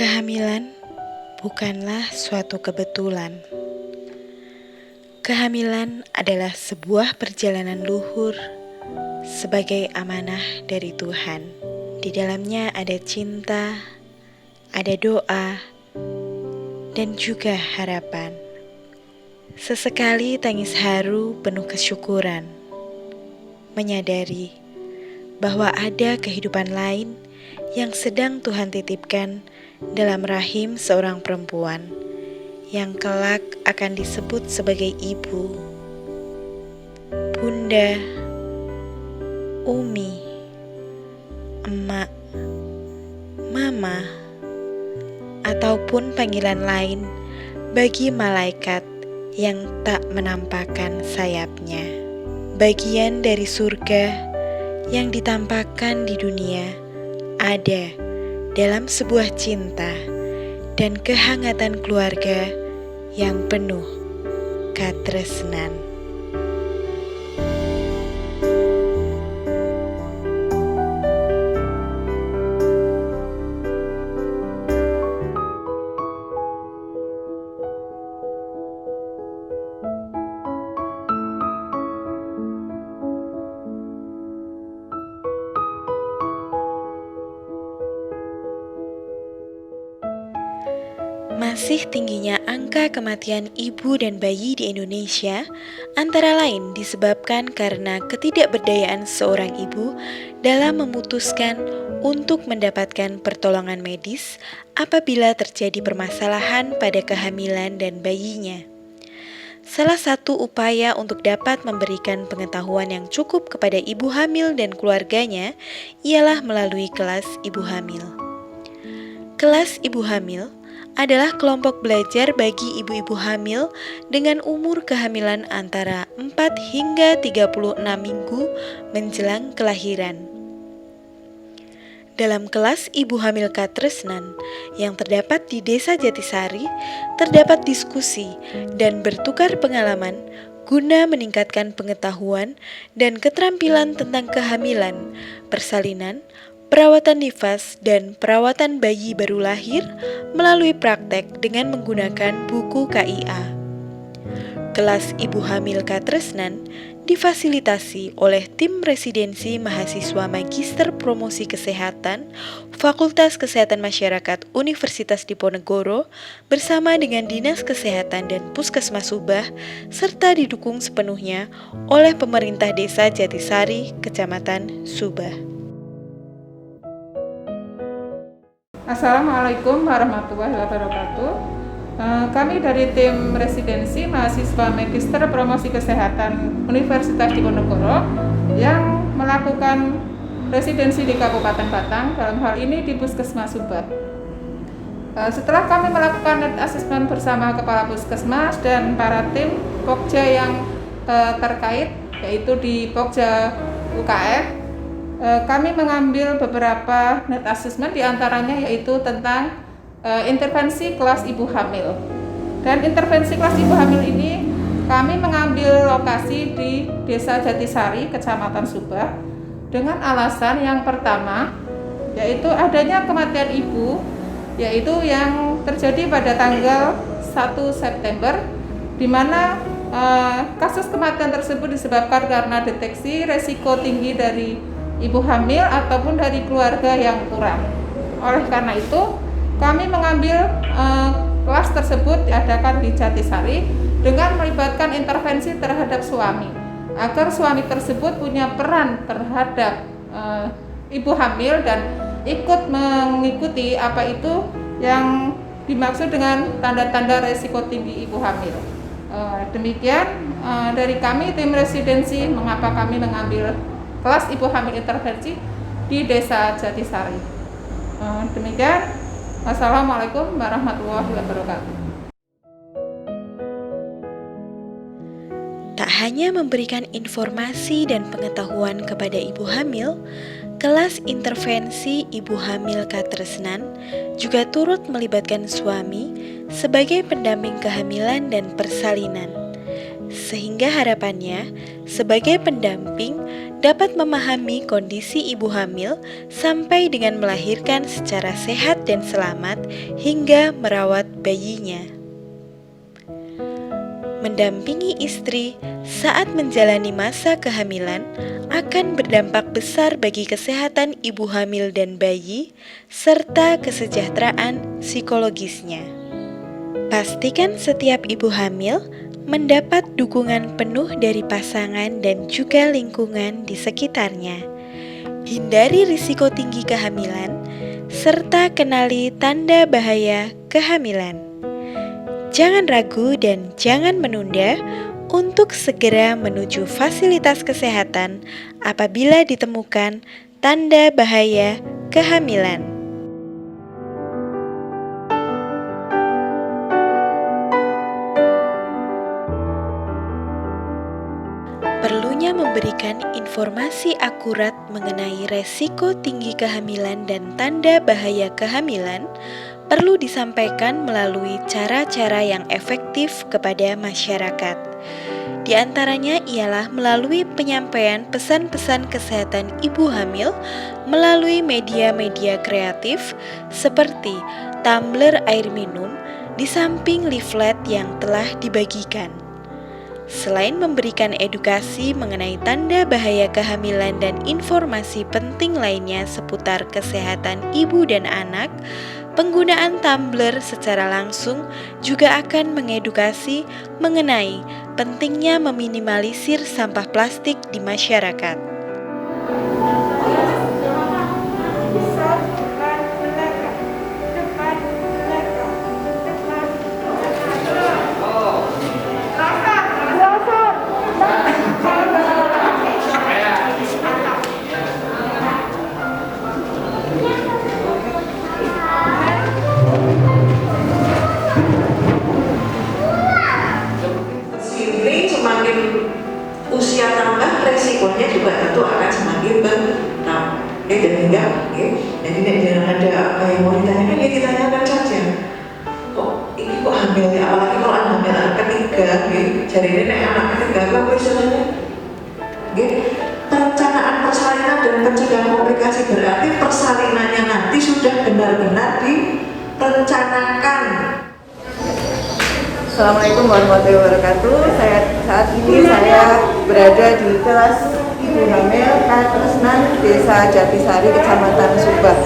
Kehamilan bukanlah suatu kebetulan. Kehamilan adalah sebuah perjalanan luhur sebagai amanah dari Tuhan. Di dalamnya ada cinta, ada doa, dan juga harapan. Sesekali tangis haru penuh kesyukuran, menyadari bahwa ada kehidupan lain yang sedang Tuhan titipkan dalam rahim seorang perempuan yang kelak akan disebut sebagai ibu, bunda, umi, emak, mama, ataupun panggilan lain bagi malaikat yang tak menampakkan sayapnya. Bagian dari surga yang ditampakkan di dunia ada dalam sebuah cinta dan kehangatan keluarga yang penuh katresnan. Masih tingginya angka kematian ibu dan bayi di Indonesia antara lain disebabkan karena ketidakberdayaan seorang ibu dalam memutuskan untuk mendapatkan pertolongan medis apabila terjadi permasalahan pada kehamilan dan bayinya. Salah satu upaya untuk dapat memberikan pengetahuan yang cukup kepada ibu hamil dan keluarganya ialah melalui kelas ibu hamil. Kelas ibu hamil adalah kelompok belajar bagi ibu-ibu hamil dengan umur kehamilan antara 4 hingga 36 minggu menjelang kelahiran. Dalam kelas ibu hamil katresnan yang terdapat di Desa Jatisari, terdapat diskusi dan bertukar pengalaman guna meningkatkan pengetahuan dan keterampilan tentang kehamilan, persalinan, perawatan nifas, dan perawatan bayi baru lahir melalui praktek dengan menggunakan buku KIA. Kelas Ibu Hamil Katresnan difasilitasi oleh tim residensi mahasiswa Magister Promosi Kesehatan Fakultas Kesehatan Masyarakat Universitas Diponegoro bersama dengan Dinas Kesehatan dan Puskesmas Subah serta didukung sepenuhnya oleh pemerintah Desa Jatisari, Kecamatan Subah. Assalamualaikum warahmatullahi wabarakatuh. Kami dari tim residensi mahasiswa Magister Promosi Kesehatan Universitas Diponegoro yang melakukan residensi di Kabupaten Batang, dalam hal ini di Puskesmas Subah. Setelah kami melakukan net assessment bersama Kepala Puskesmas dan para tim Pokja yang terkait, yaitu di Pokja UKF, kami mengambil beberapa net assessment, diantaranya yaitu tentang intervensi kelas ibu hamil. Dan intervensi kelas ibu hamil ini kami mengambil lokasi di Desa Jatisari, Kecamatan Subah, dengan alasan yang pertama yaitu adanya kematian ibu, yaitu yang terjadi pada tanggal 1 September, di mana kasus kematian tersebut disebabkan karena deteksi resiko tinggi dari ibu hamil ataupun dari keluarga yang kurang. Oleh karena itu, kami mengambil kelas tersebut diadakan di Jatisari dengan melibatkan intervensi terhadap suami, agar suami tersebut punya peran terhadap ibu hamil dan ikut mengikuti apa itu yang dimaksud dengan tanda-tanda resiko tinggi ibu hamil. Demikian dari kami tim residensi mengapa kami mengambil kelas ibu hamil intervensi di Desa Jatisari. Demikian, wassalamualaikum warahmatullahi wabarakatuh. Tak hanya memberikan informasi dan pengetahuan kepada ibu hamil, kelas intervensi ibu hamil katresnan juga turut melibatkan suami sebagai pendamping kehamilan dan persalinan. Sehingga harapannya sebagai pendamping dapat memahami kondisi ibu hamil sampai dengan melahirkan secara sehat dan selamat hingga merawat bayinya. Mendampingi istri saat menjalani masa kehamilan akan berdampak besar bagi kesehatan ibu hamil dan bayi, serta kesejahteraan psikologisnya. Pastikan setiap ibu hamil mendapat dukungan penuh dari pasangan dan juga lingkungan di sekitarnya. Hindari risiko tinggi kehamilan, serta kenali tanda bahaya kehamilan. Jangan ragu dan jangan menunda untuk segera menuju fasilitas kesehatan apabila ditemukan tanda bahaya kehamilan. Perlunya memberikan informasi akurat mengenai resiko tinggi kehamilan dan tanda bahaya kehamilan perlu disampaikan melalui cara-cara yang efektif kepada masyarakat. Di antaranya ialah melalui penyampaian pesan-pesan kesehatan ibu hamil melalui media-media kreatif seperti tumbler air minum di samping leaflet yang telah dibagikan. Selain memberikan edukasi mengenai tanda bahaya kehamilan dan informasi penting lainnya seputar kesehatan ibu dan anak, penggunaan tumbler secara langsung juga akan mengedukasi mengenai pentingnya meminimalisir sampah plastik di masyarakat. Usia tambah resikonya juga tentu akan semakin bertambah. Dan hingga, jadi tidak ada apa yang mau ditanyakan, ya ditanyakan saja. Kok ini kok hamil ya? Apalagi kalau hamil anak ketiga, jadi nenek anak ketiga apa istilahnya? Perencanaan persalinan dan pencegahan komplikasi berarti persalinannya nanti sudah benar-benar direncanakan. Assalamualaikum warahmatullahi wabarakatuh. Saat ini saya berada di kelas ibu hamil Katresnan Desa Jatisari, Kecamatan Subah.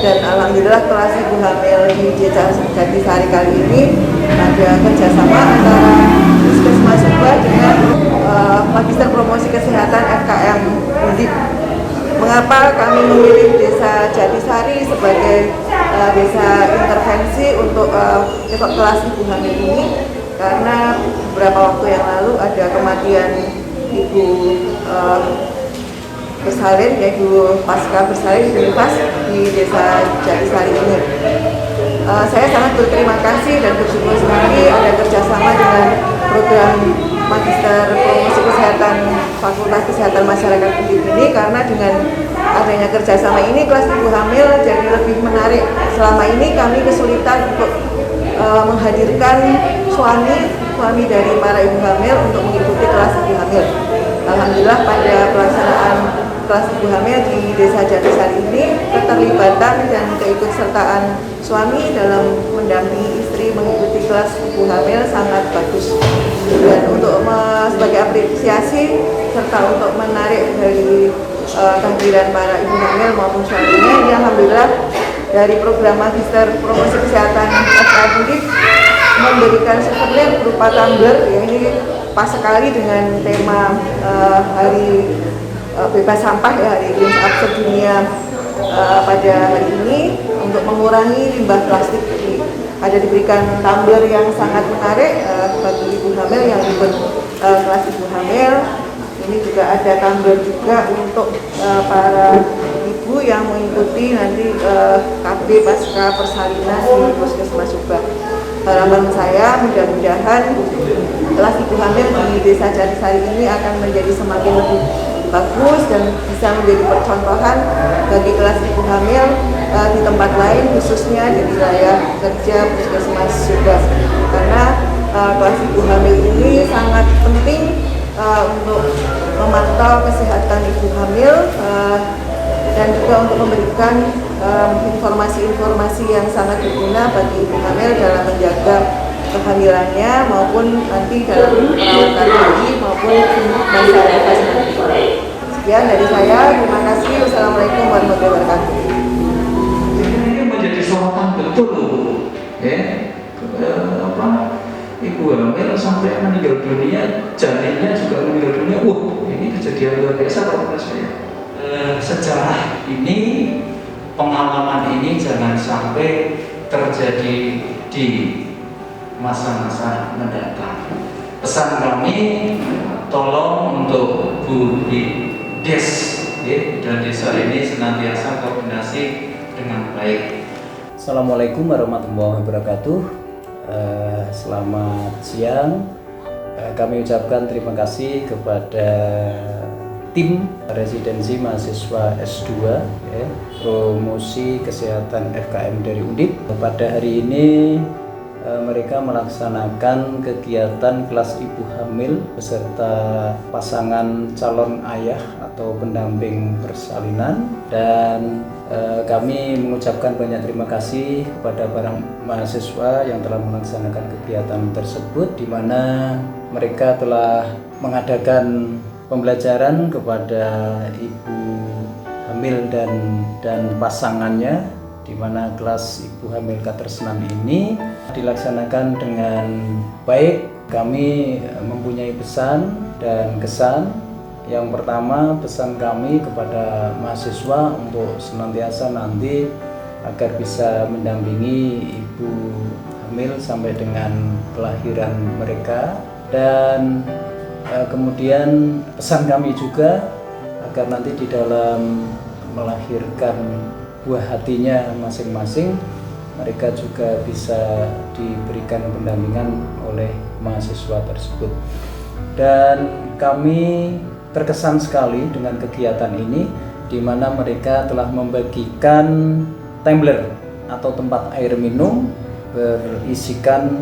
Dan alhamdulillah kelas ibu hamil di Desa Jatisari kali ini ada kerjasama antara Puskesmas Subah dengan Magister Promosi Kesehatan FKM Undip. Mengapa kami memilih Desa Jatisari sebagai desa intervensi untuk kelas ibu hamil ini? Karena beberapa waktu yang lalu ada kematian ibu bersalin, yaitu pasca bersalin di Desa Jatisari ini. Saya sangat berterima kasih dan bersyukur sekali ada kerjasama dengan program Magister Promosi Kesehatan Fakultas Kesehatan Masyarakat Undip ini, karena dengan adanya kerjasama ini kelas ibu hamil jadi lebih menarik. Selama ini kami kesulitan untuk menghadirkan suami dari para ibu hamil untuk mengikuti kelas ibu hamil. Alhamdulillah pada pelaksanaan kelas ibu hamil di Desa Jatisari ini, keterlibatan dan keikutsertaan suami dalam mendampingi istri mengikuti kelas ibu hamil sangat bagus. Dan untuk sebagai apresiasi serta untuk menarik dari kehadiran para ibu hamil maupun suaminya, ini alhamdulillah dari program Magister Promosi Kesehatan FKM Undip memberikan souvenir berupa tumbler, ya ini pas sekali dengan tema hari bebas sampah, ya hari Clean Up Sedunia pada hari ini untuk mengurangi limbah plastik. Jadi ada diberikan tumbler yang sangat menarik bagi ibu hamil yang ikut kelas ibu hamil. Ini juga ada tumbler juga untuk para ibu yang mengikuti nanti KB pasca persalinan di Puskesmas Subah. Harapan saya mudah-mudahan kelas ibu hamil di Desa Jatisari ini akan menjadi semakin lebih bagus dan bisa menjadi percontohan bagi kelas ibu hamil di tempat lain, khususnya di wilayah kerja Puskesmas Subah. Karena kelas ibu hamil ini sangat penting untuk memantau kesehatan ibu hamil dan juga untuk memberikan informasi-informasi yang sangat berguna bagi ibu hamil dalam menjaga kehamilannya maupun nanti dalam perawatan bayi maupun masa nifas nanti. Sekian dari saya, terima kasih. Wassalamualaikum warahmatullahi wabarakatuh. Ini menjadi sorotan betul loh, ibu hamil sampai meninggal dunia, janinnya juga meninggal dunia. Ini kejadian luar biasa kalau menurut saya. Sejarah ini, pengalaman ini jangan sampai terjadi di masa-masa mendatang. Pesan kami, tolong untuk Bu Des dan desa ini senantiasa koordinasi dengan baik. Assalamualaikum warahmatullahi wabarakatuh. Selamat siang. Kami ucapkan terima kasih kepada tim residensi mahasiswa S2 promosi kesehatan FKM dari Undip. Pada hari ini mereka melaksanakan kegiatan kelas ibu hamil beserta pasangan calon ayah atau pendamping persalinan, dan kami mengucapkan banyak terima kasih kepada para mahasiswa yang telah melaksanakan kegiatan tersebut, di mana mereka telah mengadakan pembelajaran kepada ibu hamil dan pasangannya, di mana kelas ibu hamil Katresnan ini dilaksanakan dengan baik. Kami mempunyai pesan dan kesan. Yang pertama, pesan kami kepada mahasiswa untuk senantiasa nanti agar bisa mendampingi ibu hamil sampai dengan kelahiran mereka, dan kemudian pesan kami juga agar nanti di dalam melahirkan buah hatinya masing-masing, mereka juga bisa diberikan pendampingan oleh mahasiswa tersebut. Dan kami terkesan sekali dengan kegiatan ini, di mana mereka telah membagikan tumbler atau tempat air minum berisikan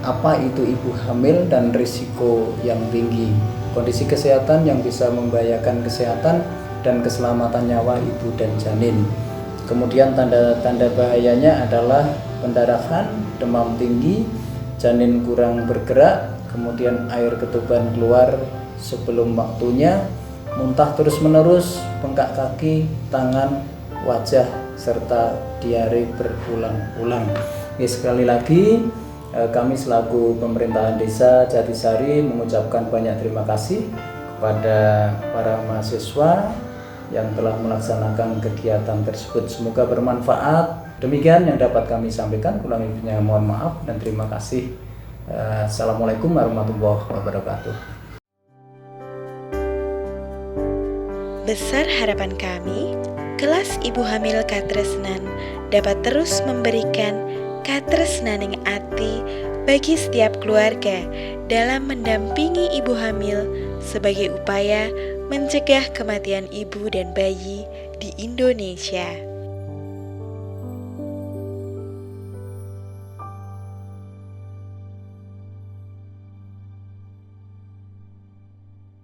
apa itu ibu hamil dan risiko yang tinggi, kondisi kesehatan yang bisa membahayakan kesehatan dan keselamatan nyawa ibu dan janin. Kemudian tanda-tanda bahayanya adalah pendarahan, demam tinggi, janin kurang bergerak, kemudian air ketuban keluar sebelum waktunya, muntah terus-menerus, bengkak kaki, tangan, wajah, serta diare berulang-ulang. Sekali lagi, kami selaku pemerintahan desa Jatisari mengucapkan banyak terima kasih kepada para mahasiswa yang telah melaksanakan kegiatan tersebut. Semoga bermanfaat. Demikian yang dapat kami sampaikan. Kurang lebihnya mohon maaf dan terima kasih. Assalamualaikum warahmatullahi wabarakatuh. Besar harapan kami, kelas ibu hamil Katresnan dapat terus memberikan katresnaning ati bagi setiap keluarga dalam mendampingi ibu hamil sebagai upaya mencegah kematian ibu dan bayi di Indonesia.